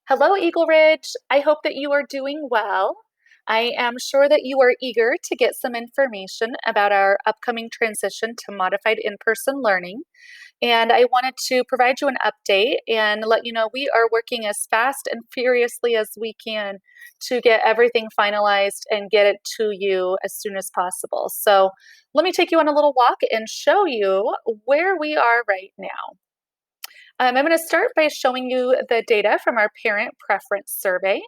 Hello, Eagle Ridge. I hope that you are doing well. I am sure that you are eager to get some information about our upcoming transition to modified in person learning. And I wanted to provide you an update and let you know we are working as fast and furiously as we can to get everything finalized and get it to you as soon as possible. So, let me take you on a little walk and show you where we are right now. I'm going to start by showing you the data from our parent preference survey.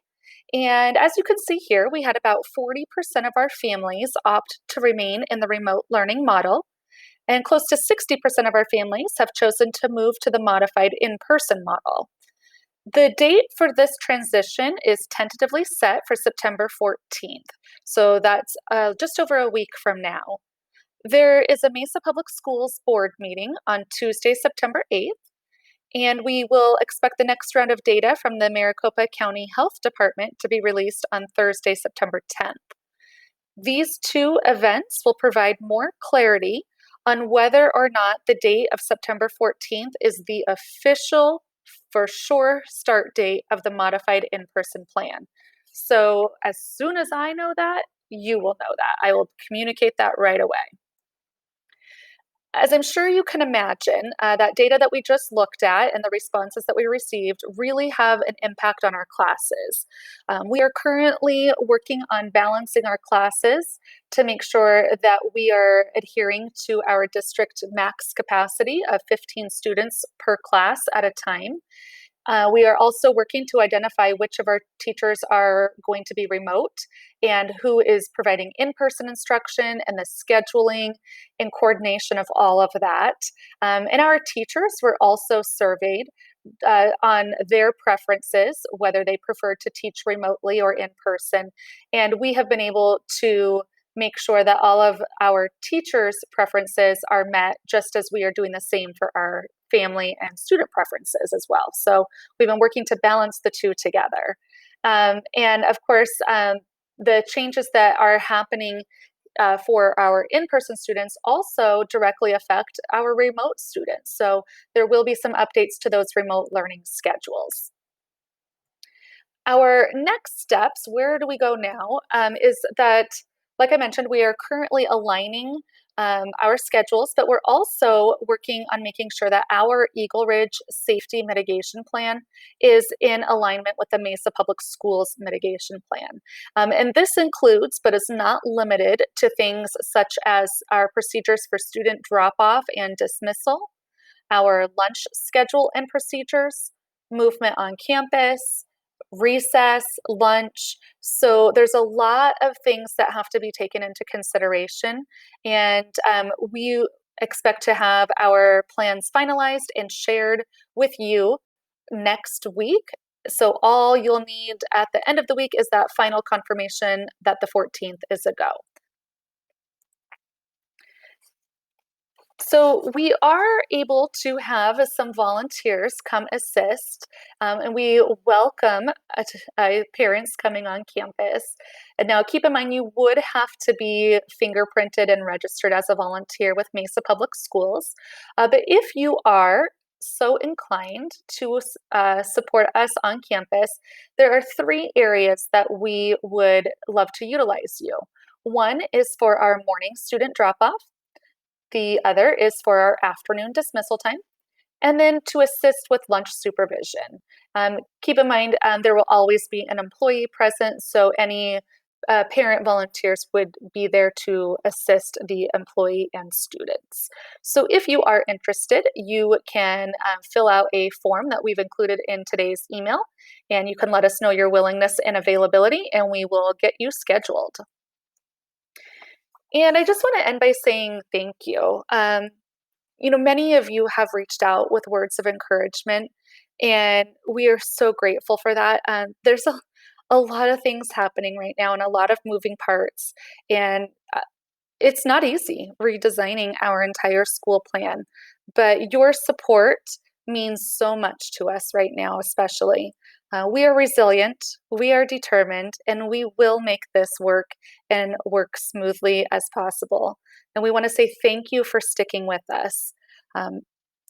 And as you can see here, we had about 40% of our families opt to remain in the remote learning model, and close to 60% of our families have chosen to move to the modified in person model. The date for this transition is tentatively set for September 14th, so that's just over a week from now. There is a Mesa Public Schools board meeting on Tuesday, September 8th. And we will expect the next round of data from the Maricopa County Health Department to be released on Thursday, September 10th. These two events will provide more clarity on whether or not the date of September 14th is the official, for sure, start date of the modified in person plan. So, as soon as I know that, you will know that. I will communicate that right away. As I'm sure you can imagine, that data that we just looked at and the responses that we received really have an impact on our classes. We are currently working on balancing our classes to make sure that we are adhering to our district max capacity of 15 students per class at a time. We are also working to identify which of our teachers are going to be remote and who is providing in person instruction and the scheduling and coordination of all of that. And our teachers were also surveyed on their preferences, whether they prefer to teach remotely or in person. And we have been able to make sure that all of our teachers' preferences are met, just as we are doing the same for our family and student preferences as well. So we've been working to balance the two together. And of course, the changes that are happening for our in person students also directly affect our remote students. So there will be some updates to those remote learning schedules. Our next steps, where do we go now? Is that, like I mentioned, we are currently aligning our schedules, but we're also working on making sure that our Eagle Ridge safety mitigation plan is in alignment with the Mesa Public Schools mitigation plan. And this includes, but is not limited to, things such as our procedures for student drop off and dismissal, our lunch schedule and procedures, movement on campus, recess, lunch. So there's a lot of things that have to be taken into consideration. And we expect to have our plans finalized and shared with you next week. So all you'll need at the end of the week is that final confirmation that the 14th is a go. So we are able to have some volunteers come assist, and we welcome parents coming on campus. And now, keep in mind, you would have to be fingerprinted and registered as a volunteer with Mesa Public Schools. But if you are so inclined to support us on campus, there are three areas that we would love to utilize you. One is for our morning student drop off. The other is for our afternoon dismissal time, and then to assist with lunch supervision. Keep in mind, there will always be an employee present, so any parent volunteers would be there to assist the employee and students. So if you are interested, you can fill out a form that we've included in today's email, and you can let us know your willingness and availability, and we will get you scheduled. And I just want to end by saying thank you. Many of you have reached out with words of encouragement, and we are so grateful for that. There's a lot of things happening right now and a lot of moving parts, and it's not easy redesigning our entire school plan, but your support means so much to us right now, especially. We are resilient, we are determined, and we will make this work and work smoothly as possible. And we want to say thank you for sticking with us. Um,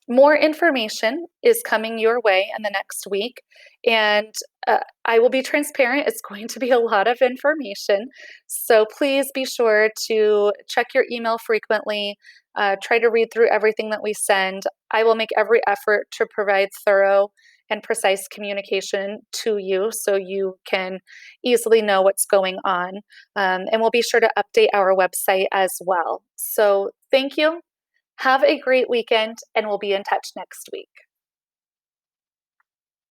More information is coming your way in the next week, and I will be transparent. It's going to be a lot of information. So please be sure to check your email frequently. Try to read through everything that we send. I will make every effort to provide thorough and precise communication to you so you can easily know what's going on. And we'll be sure to update our website as well. So thank you, have a great weekend, and we'll be in touch next week.